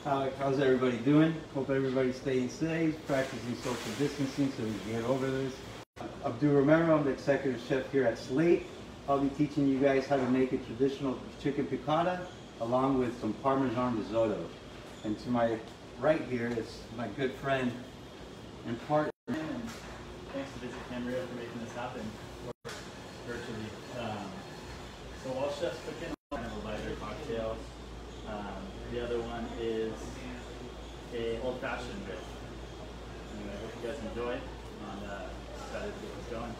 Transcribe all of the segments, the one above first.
How's everybody doing? Hope everybody's staying safe, practicing social distancing so we can get over this. Abdu Romero, I'm the executive chef here at Slate. I'll be teaching you guys how to make a traditional chicken piccata along with some parmesan risotto. And to my right here is my good friend and partner. And thanks to Visit Cambria for making this happen virtually. So while chef's cooking, kind of a lighter cocktail. The other one is a old-fashioned drink. Anyway, I hope you guys enjoy, and excited to get this going.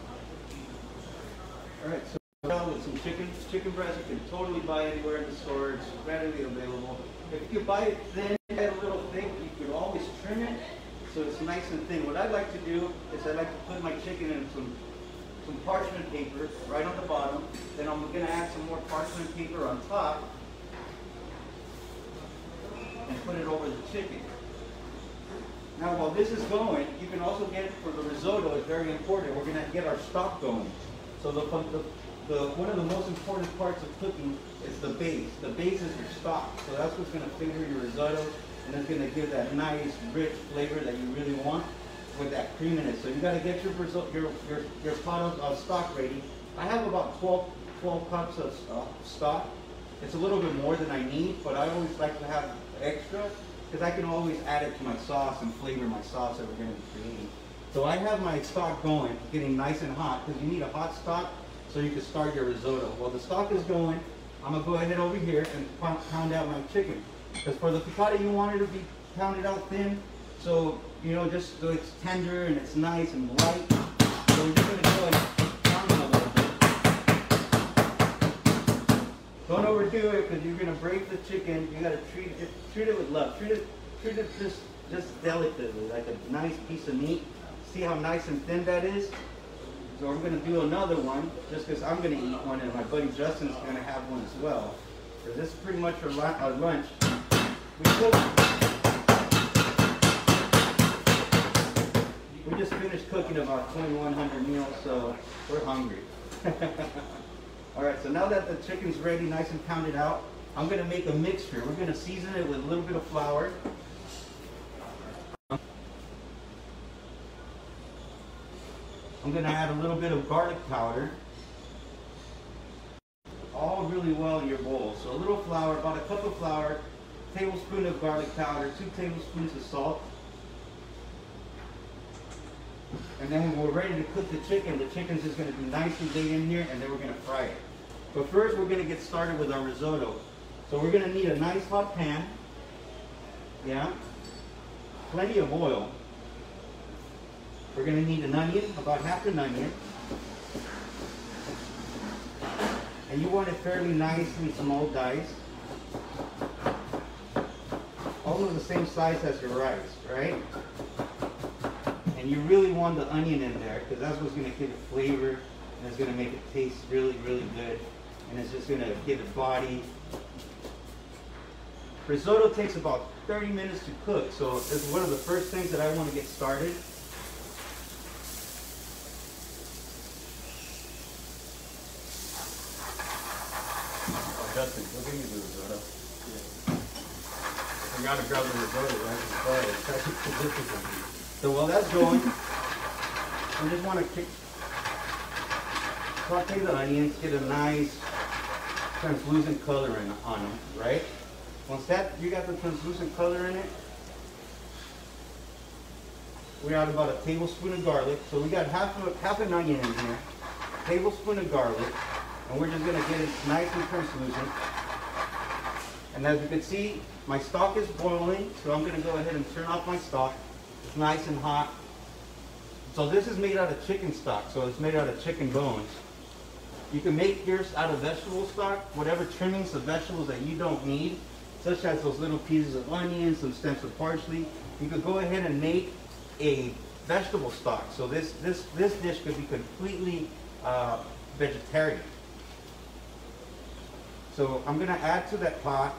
All right, so now with some chicken breast, you can totally buy anywhere in the store. It's readily available. If you buy it thin, a little thick, you could always trim it so it's nice and thin. What I like to do is I like to put my chicken in some parchment paper right on the bottom. Then I'm going to add some more parchment paper on top and put it over the chicken. Now while this is going, you can also get, for the risotto, it's very important, we're going to get our stock going. So one of the most important parts of cooking is the base. The base is your stock. So that's what's going to flavor your risotto, and it's going to give that nice, rich flavor that you really want with that cream in it. So you got to get your pot of stock ready. I have about 12 cups of stock. It's a little bit more than I need, but I always like to have extra because I can always add it to my sauce and flavor my sauce that we're going to be creating. So I have my stock going, getting nice and hot, because you need a hot stock so you can start your risotto. While the stock is going, I'm going to go ahead over here and pound out my chicken. Because for the piccata, you want it to be pounded out thin, so just so it's tender and it's nice and light. So we're just going to go and pound it a little bit. Don't overdo it because you're going to break the chicken. You got to treat it with love. Treat it just delicately, like a nice piece of meat. See how nice and thin that is? So we're going to do another one, just because I'm going to eat one, and my buddy Justin's going to have one as well. Because this is pretty much our lunch. We just finished cooking about 2,100 meals, so we're hungry. All right, so now that the chicken's ready, nice and pounded out, I'm going to make a mixture. We're going to season it with a little bit of flour. I'm going to add a little bit of garlic powder, all really well in your bowl. So a little flour, about a cup of flour, a tablespoon of garlic powder, 2 tablespoons of salt. And then when we're ready to cook the chicken's just going to be nicely laid in here, and then we're going to fry it. But first we're going to get started with our risotto. So we're going to need a nice hot pan, plenty of oil. We're going to need an onion, about half an onion. And you want it fairly nicely small diced. Almost the same size as your rice, right? And you really want the onion in there because that's what's going to give it flavor, and it's going to make it taste really, really good. And it's just going to give it body. Risotto takes about 30 minutes to cook, so it's one of the first things that I want to get started. Justin, go give me the risotto. Yeah. I gotta grab the risotto, right? So while that's going, I just want to saute the onions, get a nice translucent color on them, right? Once you got the translucent color in it, we add about a tablespoon of garlic. So we got half an onion in here, a tablespoon of garlic. And we're just going to get it nice and translucent. And as you can see, my stock is boiling, so I'm going to go ahead and turn off my stock. It's nice and hot. So this is made out of chicken stock, so it's made out of chicken bones. You can make yours out of vegetable stock, whatever trimmings of vegetables that you don't need, such as those little pieces of onion, some stems of parsley. You could go ahead and make a vegetable stock. So this dish could be completely vegetarian. So I'm going to add to that pot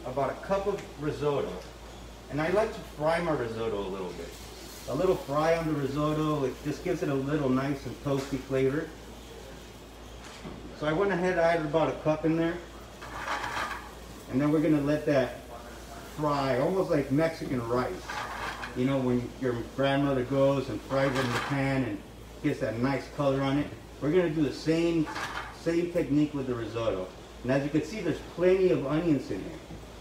about a cup of risotto. And I like to fry my risotto a little bit. A little fry on the risotto, it just gives it a little nice and toasty flavor. So I went ahead and added about a cup in there. And then we're gonna let that fry, almost like Mexican rice. You know, when your grandmother goes and fries it in the pan and gets that nice color on it. We're gonna do the same technique with the risotto. And as you can see, there's plenty of onions in here.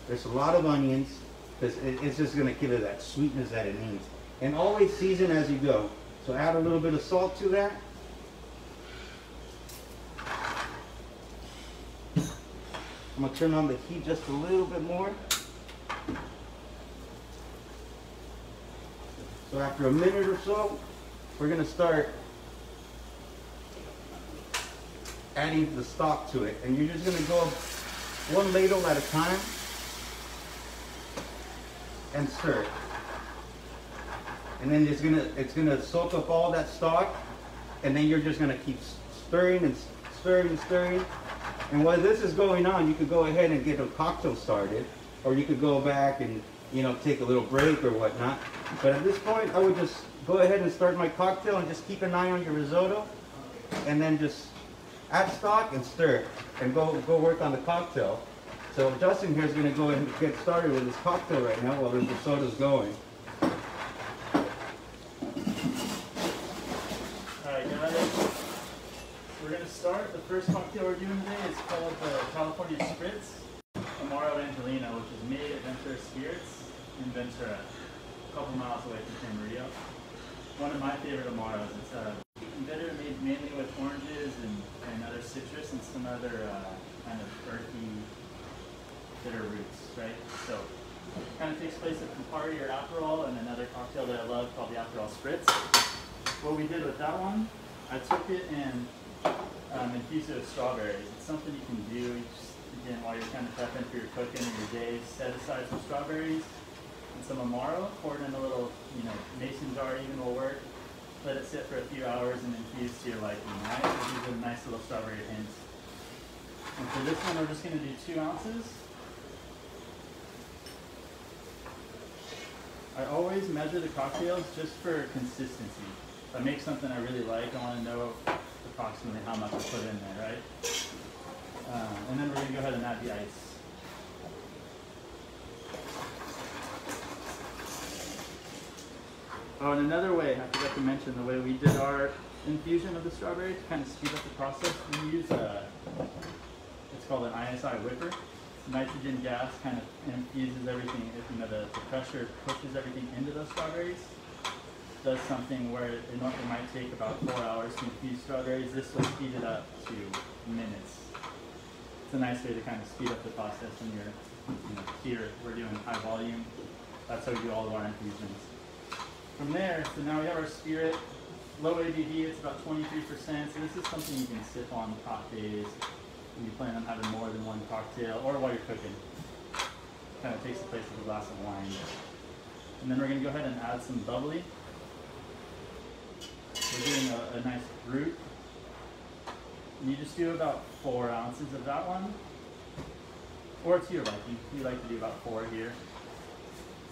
There's a lot of onions, because it's just gonna give it that sweetness that it needs. And always season as you go. So add a little bit of salt to that. I'm gonna turn on the heat just a little bit more. So after a minute or so, we're gonna start adding the stock to it. And you're just gonna go one ladle at a time and stir it. And then it's gonna soak up all that stock, and then you're just gonna keep stirring and stirring and stirring. And while this is going on, you could go ahead and get a cocktail started, or you could go back and, you know, take a little break or whatnot. But at this point, I would just go ahead and start my cocktail and just keep an eye on your risotto, and then just add stock and stir, and go work on the cocktail. So Justyn here is going to go and get started with his cocktail right now while his risotto is going. Alright guys, we're going to start. The first cocktail we're doing today is called the California Spritz Amaro Angelina, which is made at Ventura Spirits in Ventura, a couple miles away from Camarillo. One of my favorite Amaros. It's bitter, made mainly with oranges and other citrus and some other kind of earthy bitter roots, right? So it kind of takes place at Campari or Aperol, and another cocktail that I love called the Aperol Spritz. What we did with that one, I took it and infused it with strawberries. It's something you can do. You just, again, while you're kind of prepping for your cooking or your day, set aside some strawberries and some Amaro, pour it in a little, you know, mason jar even will work. Let it sit for a few hours and infuse to your liking, right? These are nice little strawberry hints. And for this one, we're just going to do 2 ounces. I always measure the cocktails just for consistency. If I make something I really like, I want to know approximately how much I put in there, right? And then we're going to go ahead and add the ice. Oh, and another way, I forgot to mention, the way we did our infusion of the strawberry to kind of speed up the process, we use it's called an ISI whipper. Nitrogen gas kind of infuses everything, you know, the pressure pushes everything into those strawberries. Does something where it might take about 4 hours to infuse strawberries. This will speed it up to minutes. It's a nice way to kind of speed up the process when you're, you know, here we're doing high volume. That's how we do all of our infusions. From there, so now we have our spirit, low ABV, it's about 23%, so this is something you can sip on hot days when you plan on having more than one cocktail, or while you're cooking. Kind of takes the place of a glass of wine. And then we're going to go ahead and add some bubbly. We're doing a nice brut. And you just do about 4 ounces of that one, or to your liking. We like to do about 4 here.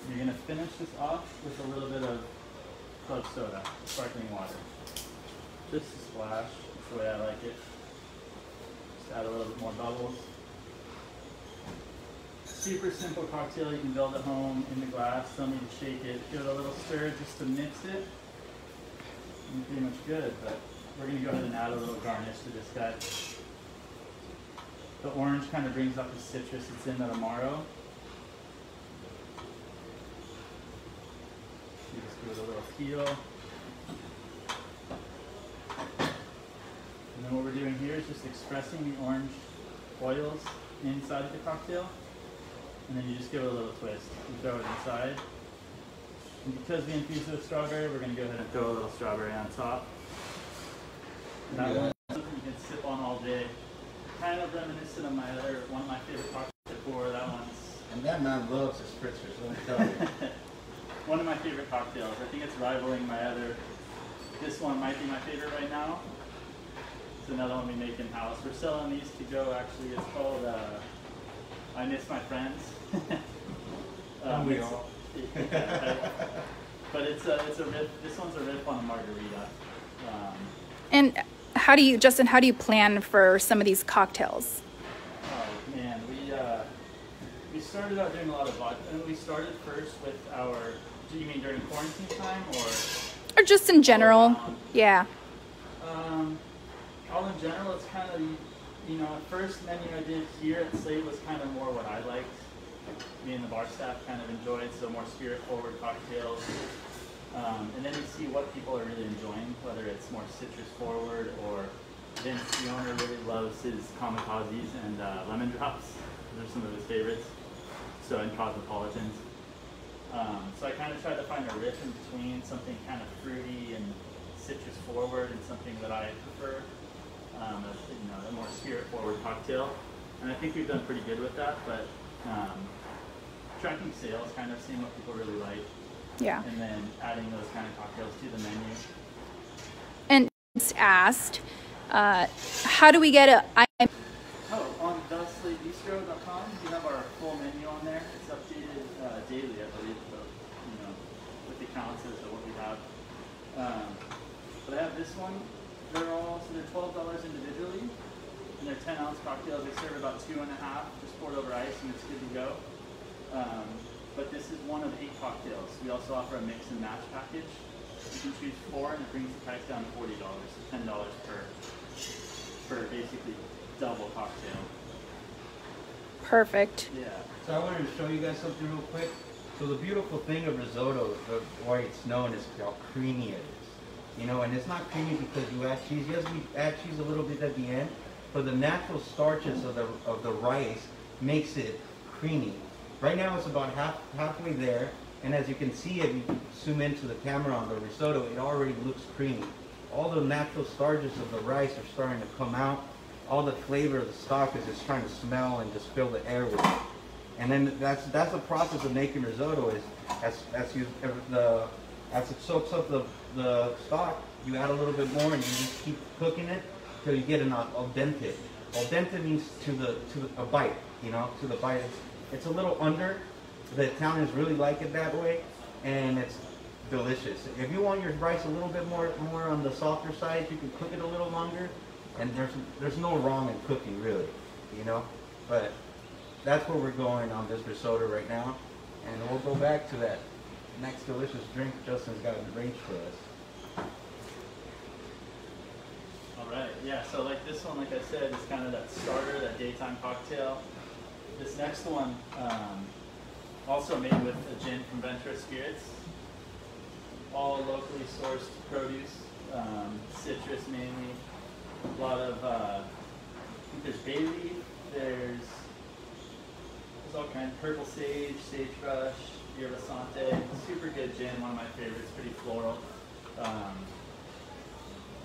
You're going to finish this off with a little bit of club soda, sparkling water. Just a splash, that's the way I like it. Just add a little bit more bubbles. Super simple cocktail you can build at home in the glass. Don't need to shake it. Give it a little stir just to mix it. And you're pretty much good, but we're going to go ahead and add a little garnish to this guy. The orange kind of brings up the citrus that's in that Amaro. Just give it a little peel. And then what we're doing here is just expressing the orange oils inside of the cocktail. And then you just give it a little twist and throw it inside. And because we infused it with strawberry, we're going to go ahead and throw a little strawberry on top. And that one is something you can sip on all day. Kind of reminiscent of one of my favorite cocktails before. That one's... And that man loves his spritzers, let me tell you. One of my favorite cocktails. I think it's rivaling my other. This one might be my favorite right now. It's another one we make in-house. We're selling these to go, actually. It's called I Miss My Friends. We all. But it's a riff. This one's a riff on a margarita. And how do you, Justyn, how do you plan for some of these cocktails? Oh man, started out doing a lot of vodka, and we started first with our, do you mean during quarantine time, Or just in general? Yeah. All in general, it's kind of, you know, the first menu I did here at Slate was kind of more what I liked. Me and the bar staff kind of enjoyed, so more spirit-forward cocktails. And then you see what people are really enjoying, whether it's more citrus-forward or Vince, the owner, really loves his kamikazes and lemon drops. Those are some of his favorites. So, and cosmopolitans. So I kind of tried to find a riff in between, something kind of fruity and citrus-forward, and something that I prefer. You know, a more spirit-forward cocktail, and I think we've done pretty good with that. But tracking sales, kind of seeing what people really like, Yeah. and then adding those kind of cocktails to the menu. And it's asked, how do we get a? Oh, on slatebistro.com, you have our full menu on there. It's updated daily, I believe, so, you know, with the counts of what we have. But I have this one. They're $12 individually, and they're 10-ounce cocktails. They serve about 2.5, just poured over ice, and it's good to go. But this is one of 8 cocktails. We also offer a mix and match package. You can choose 4, and it brings the price down to $40, so $10 per basically double cocktail. Perfect. Yeah. So I wanted to show you guys something real quick. So the beautiful thing of risotto, why it's known, is how creamy it is. You know, and it's not creamy because you add cheese. Yes, we add cheese a little bit at the end, but the natural starches of the rice makes it creamy. Right now it's about halfway there, and as you can see, if you zoom into the camera on the risotto, it already looks creamy. All the natural starches of the rice are starting to come out. All the flavor of the stock is just trying to smell and just fill the air with it. And then that's the process of making risotto. Is as it soaks up the stock, you add a little bit more, and you just keep cooking it till you get an al dente. Al dente means to a bite, you know, to the bite. It's a little under. The Italians really like it that way, and it's delicious. If you want your rice a little bit more on the softer side, you can cook it a little longer. And there's no wrong in cooking, really, you know. But that's where we're going on this risotto right now, and we'll go back to that next delicious drink Justyn's got arranged for us. All right. Yeah. So like this one, like I said, is kind of that starter, that daytime cocktail. This next one, also made with a gin from Ventura Spirits. All locally sourced produce, citrus mainly. A lot of, I think there's bay leaf, there's all kinds, purple sage, sagebrush, yerba sante, super good gin, one of my favorites, pretty floral.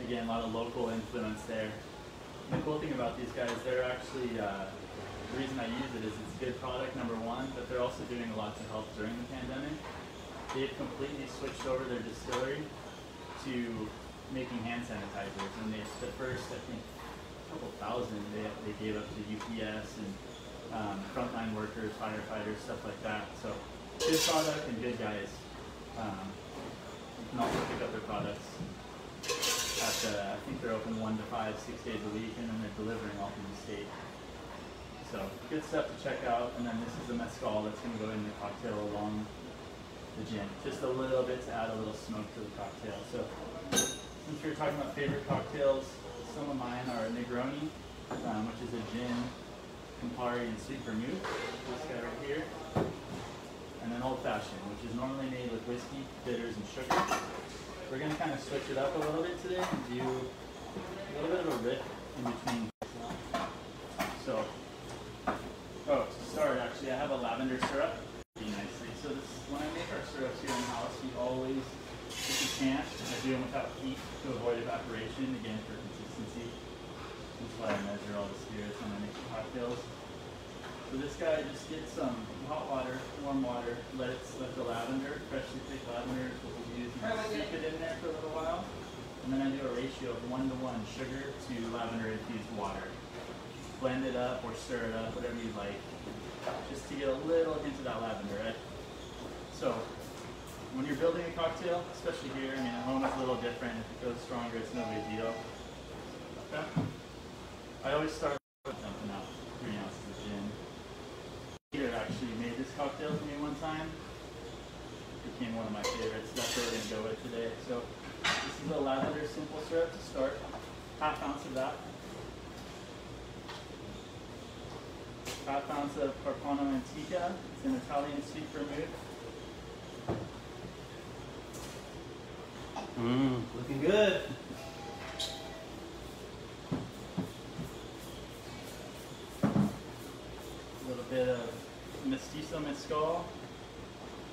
Again, a lot of local influence there. And the cool thing about these guys, they're actually, the reason I use it is it's a good product, number one, but they're also doing a lot to help during the pandemic. They've completely switched over their distillery to making hand sanitizers, and the first, I think, couple thousand they gave up to UPS and frontline workers, firefighters, stuff like that. So good product and good guys. You can also pick up their products at I think they're open 1 to 5, 6 days a week, and then they're delivering all through the state. So good stuff to check out. And then this is a mezcal that's going to go in the cocktail along the gin, just a little bit to add a little smoke to the cocktail. So since we were talking about favorite cocktails, some of mine are Negroni, which is a gin, Campari, and sweet vermouth. This guy right here. And then Old Fashioned, which is normally made with whiskey, bitters, and sugar. We're going to kind of switch it up a little bit today and do a little bit of a riff in between. So, to start, actually, I have a lavender syrup. Nicely. So when I make our syrups here in the house, we always, if you can't, I do them without heat to avoid evaporation, again for consistency. That's why I measure all the spirits when I make the cocktails. So this guy, just get some hot water, warm water, let the lavender, freshly picked lavender is what we use, and steep it in there for a little while. And then I do a ratio of 1 to 1 sugar to lavender infused water. Blend it up or stir it up, whatever you like, just to get a little hint of that lavender, right? So when you're building a cocktail, especially here, I mean, at home it's a little different. If it goes stronger, it's no big deal. Okay. I always start with dumping out 3 ounces of gin. Here, actually, cocktail for me one time. It became one of my favorites. That's what we're going to go with today. So this is a lavender simple syrup to start. 1/2 ounce of that. 1/2 ounce of Pepperoni Antica. It's an Italian sweet vermouth. Looking good. A little bit of mestizo mezcal.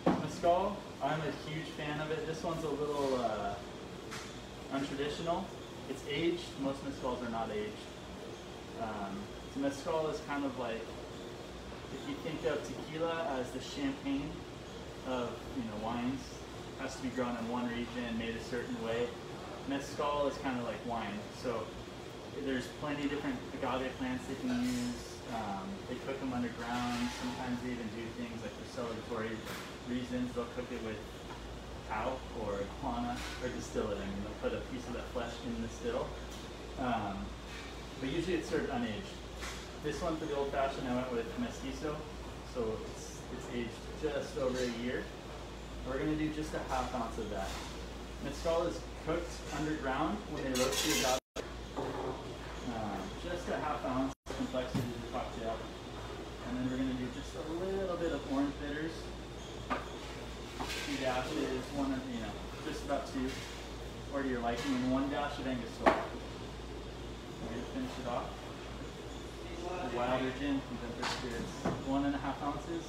Mezcal, I'm a huge fan of it. This one's a little untraditional. It's aged. Most mezcals are not aged. So mezcal is kind of like, if you think of tequila as the champagne of wines, it has to be grown in one region, made a certain way. Mezcal is kind of like wine. So there's plenty of different agave plants they can use. They cook them underground. Sometimes they even do things like for celebratory reasons. They'll cook it with cow or iguana or distill it. I mean, they'll put a piece of that flesh in the still. But usually it's served unaged. This one for the old fashioned I went with mestizo. So it's aged just over a year. We're going to do just a 1/2 ounce of that. Mezcal is cooked underground when they roast the agave. Just a 1/2 ounce complexity of the cocktail. And then we're going to do just a little bit of orange bitters. 2 dashes, just about 2, or to your liking, and 1 dash of Angostura. We're going to finish it off. The Wilder gin from Lavender Spirits, 1.5 ounces.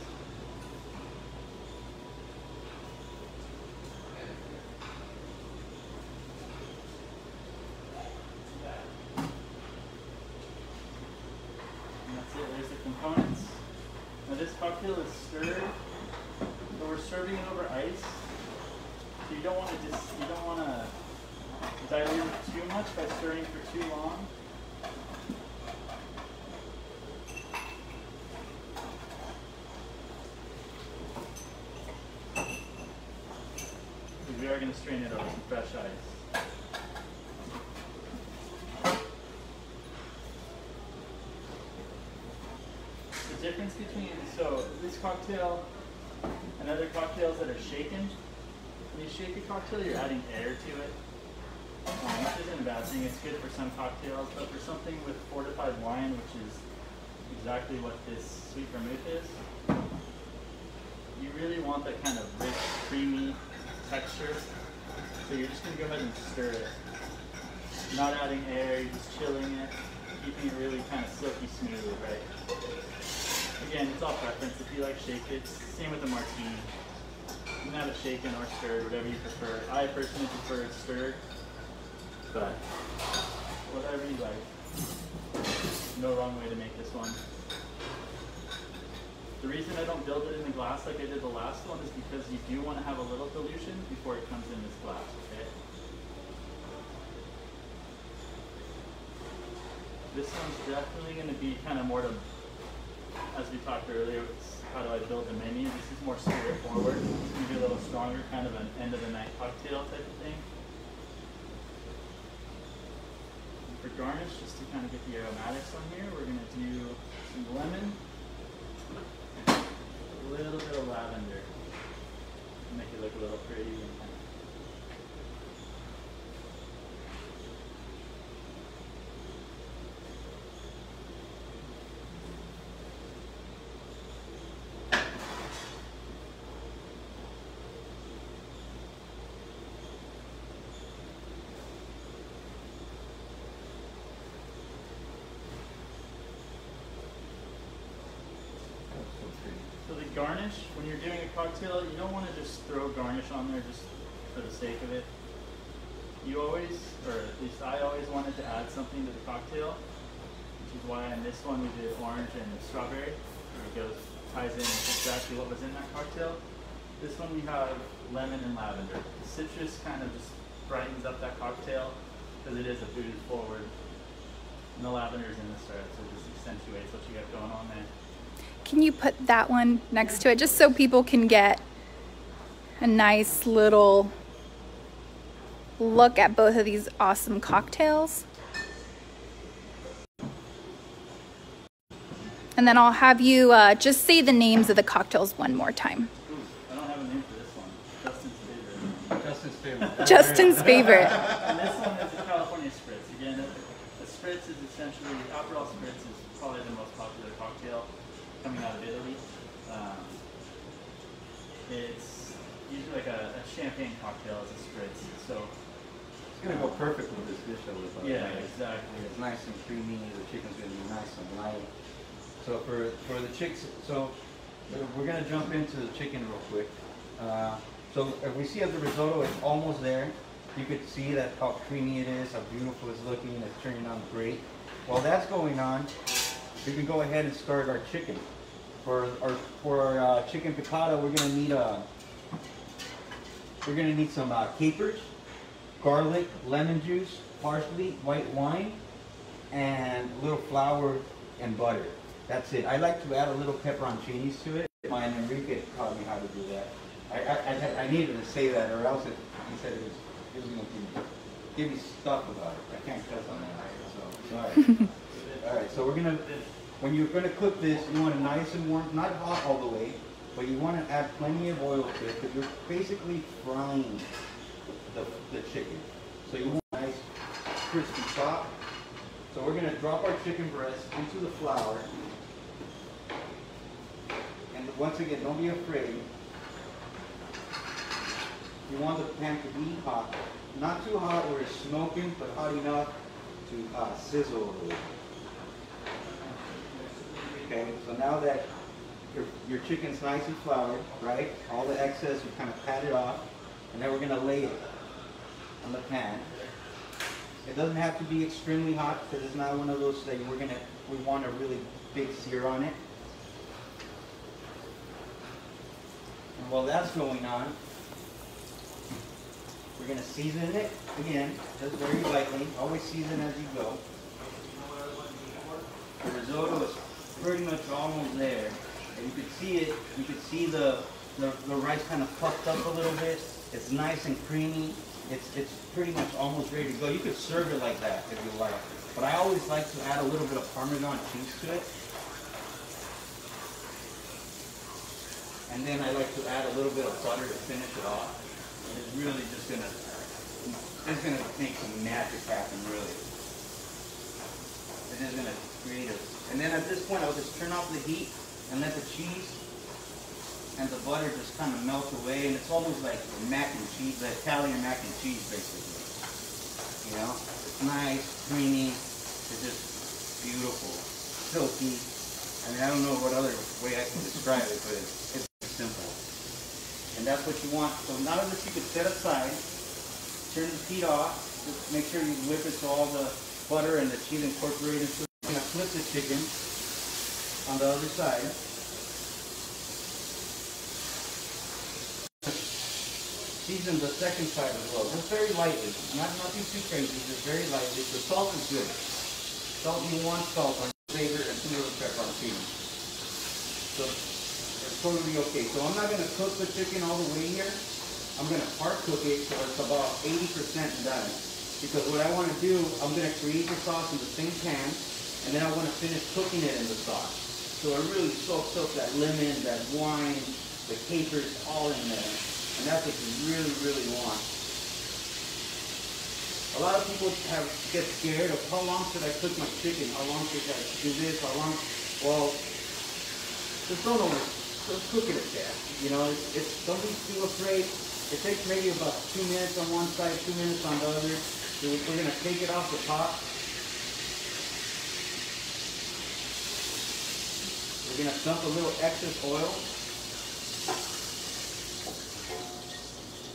There's the components. Now this cocktail is stirred, but we're serving it over ice. So you don't want to dilute it too much by stirring for too long. Because we are going to strain it over some fresh ice. The difference between, this cocktail and other cocktails that are shaken, when you shake a cocktail, you're adding air to it, which isn't a bad thing. It's good for some cocktails, but for something with fortified wine, which is exactly what this sweet vermouth is, you really want that kind of rich, creamy texture. So you're just going to go ahead and stir it. Not adding air, you're just chilling it, keeping it really kind of silky smooth, right? Again, it's all preference. If you like shake it, same with the martini. You can have it shaken or stirred, whatever you prefer. I personally prefer it stirred, but whatever you like. No wrong way to make this one. The reason I don't build it in the glass like I did the last one is because you do want to have a little dilution before it comes in this glass, okay? This one's definitely going to be kind of more to, as we talked earlier, how do I build a menu? This is more spirit forward. It's going to be a little stronger, kind of an end of the night cocktail type of thing. And for garnish, just to kind of get the aromatics on here, we're going to do some lemon, a little bit of lavender, make it look a little pretty. So the garnish, when you're doing a cocktail, you don't want to just throw garnish on there just for the sake of it. You always, or at least I always wanted to add something to the cocktail, which is why in this one we did orange and strawberry. It ties in exactly what was in that cocktail. This one we have lemon and lavender. The citrus kind of just brightens up that cocktail because it is a booze forward. And the lavender's in the start, so it just accentuates what you got going on there. Can you put that one next to it just so people can get a nice little look at both of these awesome cocktails? And then I'll have you just say the names of the cocktails one more time. Ooh, I don't have a name for this one. Justyn's favorite. Justyn's favorite. Justin's favorite. And this one is the California Spritz. Again, the Spritz is essentially, Aperol Spritz is probably the most popular cocktail coming out of Italy. It's usually like a champagne cocktail as a Spritz. So It's gonna go perfect with this dish over the yeah, exactly. It's nice and creamy. The chicken's gonna be nice and light. So for the chicks, so we're gonna jump into the chicken real quick. So if we see at the risotto, it's almost there. You could see that how creamy it is, how beautiful it's looking. It's turning out great. While that's going on, we can go ahead and start our chicken. For our chicken piccata, we're gonna need some capers, garlic, lemon juice, parsley, white wine, and a little flour and butter. That's it. I like to add a little pepperoncinis to it. My Enrique taught me how to do that. I needed to say that, or else he said it was going to give me stuff about it. I can't cuss on that. So sorry. All right. So when you're gonna cook this, you want it nice and warm, not hot all the way, but you want to add plenty of oil to it because you're basically frying the chicken. So you want a nice crispy top. So we're gonna drop our chicken breast into the flour. And once again, don't be afraid. You want the pan to be hot. Not too hot where it's smoking, but hot enough to sizzle a little. Okay, so now that your chicken's nice and floured, right? All the excess, you kind of pat it off. And then we're gonna lay it on the pan. It doesn't have to be extremely hot because it's not one of those that we want a really big sear on it. And while that's going on, we're going to season it again, just very lightly. Always season as you go. The risotto is pretty much almost there. And you can see it. You can see the rice kind of puffed up a little bit. It's nice and creamy. It's pretty much almost ready to go. You could serve it like that if you like. But I always like to add a little bit of parmesan cheese to it. And then I like to add a little bit of butter to finish it off. It's really just gonna make some magic happen, really. It is gonna create it. And then at this point, I'll just turn off the heat and let the cheese and the butter just kind of melt away, and it's almost like mac and cheese, the Italian mac and cheese, basically. You know, it's nice, creamy, it's just beautiful, silky. I mean, I don't know what other way I can describe it, but it's simple. And that's what you want. So now that you can set aside, turn the heat off, just make sure you whip it so all the butter and the cheese incorporate into it. I'm going to flip the chicken on the other side. Season the second side as well, just very lightly, nothing too crazy, just very lightly. The salt is good. Salt, you want salt on your flavor and some little pepper on season. So it's totally okay. So I'm not going to cook the chicken all the way here. I'm going to part cook it so it's about 80% done. Because what I want to do, I'm going to create the sauce in the same pan, and then I want to finish cooking it in the sauce. So it really soaks up that lemon, that wine, the capers, all in there. And that's what you really, really want. A lot of people get scared of how long should I cook my chicken? How long should I do this? How long? Well, just don't just cook it at that. You know, don't be too afraid. It takes maybe about 2 minutes on one side, 2 minutes on the other. So we're going to take it off the top. We're going to dump a little excess oil.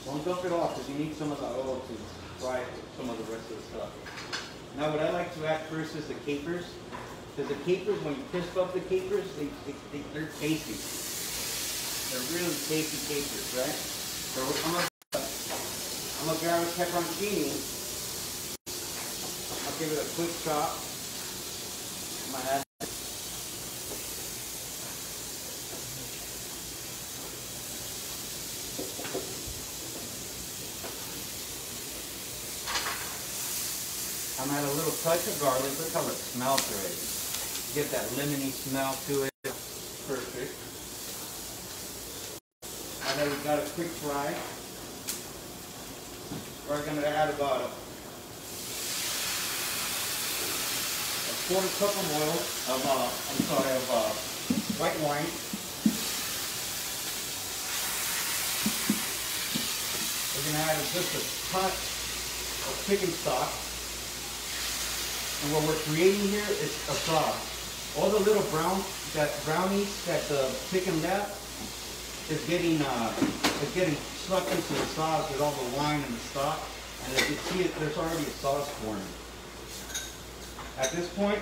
Don't dump it off because you need some of the oil to fry some of the rest of the stuff. Now what I like to add first is the capers. Because the capers, when you crisp up the capers, they're tasty. They're really tasty capers, right? So I'm gonna grab a pepperoncini. I'll give it a quick chop. I'm gonna add I'm gonna add a little touch of garlic. Look how it smells already. Get that lemony smell to it. Perfect. And then we've got a quick fry. We're going to add about a quarter cup of oil of white wine. We're going to add just a touch of chicken stock. And what we're creating here is a sauce. All the little brownies that the chicken left is getting sucked into the sauce with all the wine and the stock. And as you see it, there's already a sauce forming. At this point,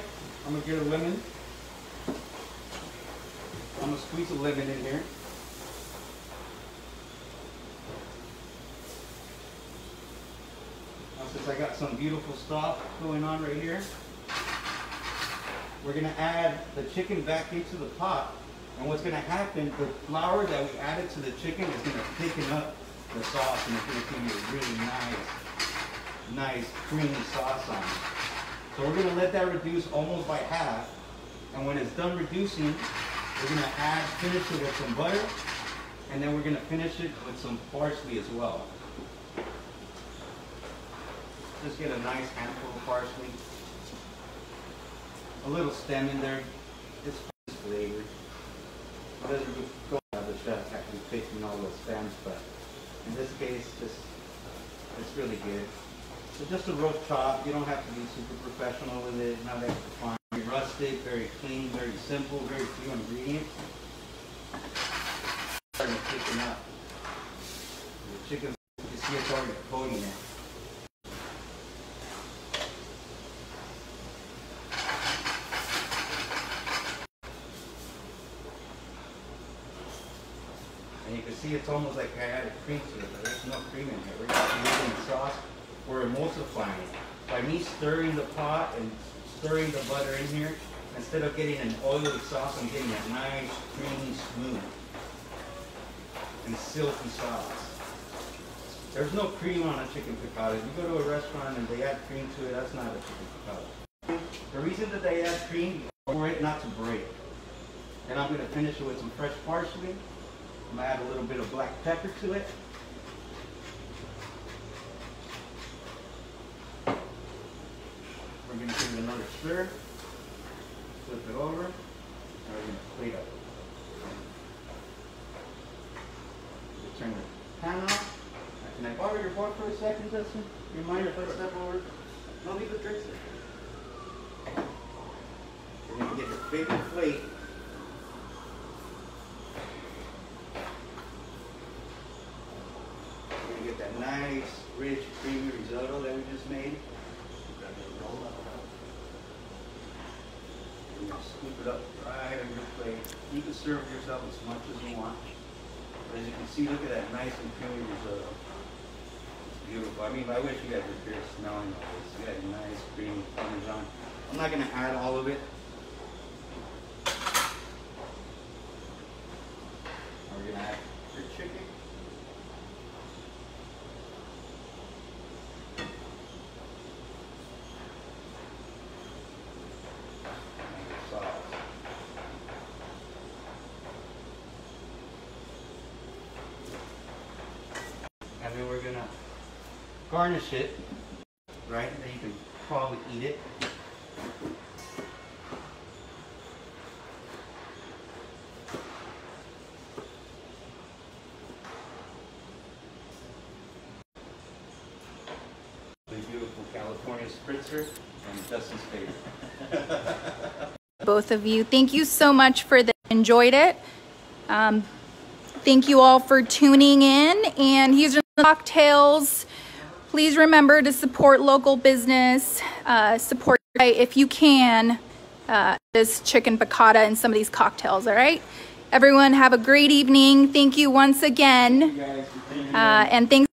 I'm going to get a lemon. I'm going to squeeze a lemon in here. Now, since I got some beautiful stuff going on right here, we're going to add the chicken back into the pot. And what's going to happen, the flour that we added to the chicken is going to thicken up the sauce, and it's going to give you a really nice creamy sauce on it. So we're going to let that reduce almost by half. And when it's done reducing, we're going to finish it with some butter. And then we're going to finish it with some parsley as well. Just get a nice handful of parsley. A little stem in there. It's flavored. It doesn't go out of the chef actually picking all those stems, but in this case, it's really good. So just a rough chop. You don't have to be super professional with it. Not extra fine. Very rustic, very clean, very simple, very few ingredients. Starting to thicken up. The chicken, you see it's already coating it. And you can see it's almost like I added cream to it, but there's no cream in here. We're just using the sauce. We're emulsifying it. By me stirring the pot and stirring the butter in here, instead of getting an oily sauce, I'm getting a nice, creamy, smooth, and silky sauce. There's no cream on a chicken piccata. If you go to a restaurant and they add cream to it, that's not a chicken piccata. The reason that they add cream is for it not to break. And I'm going to finish it with some fresh parsley. I'm going to add a little bit of black pepper to it. We're going to give it another stir. Flip it over. And we're going to plate up. Turn the pan off. Can I borrow your fork for a second, Justyn? You mind if I step over? No, leave the drinks there. We're going to get the bigger plate. We're going to get that nice, rich, creamy risotto that we just made. We're going to scoop it up right on your plate. You can serve yourself as much as you want. But as you can see, look at that nice and creamy risotto. It's beautiful. I mean, I wish you guys were here smelling all this. You got a nice creamy parmesan. I'm not going to add all of it. We're going to add your chicken. And your sauce. And then we're going to garnish it, right? Then you can probably eat it. The beautiful California Spritzer and Justyn's favorite. Both of you, thank you so much for this. Enjoyed it. Thank you all for tuning in, and here's the cocktails. Please remember to support local business, support if you can this chicken piccata and some of these cocktails. All right, everyone have a great evening. Thank you once again, and thanks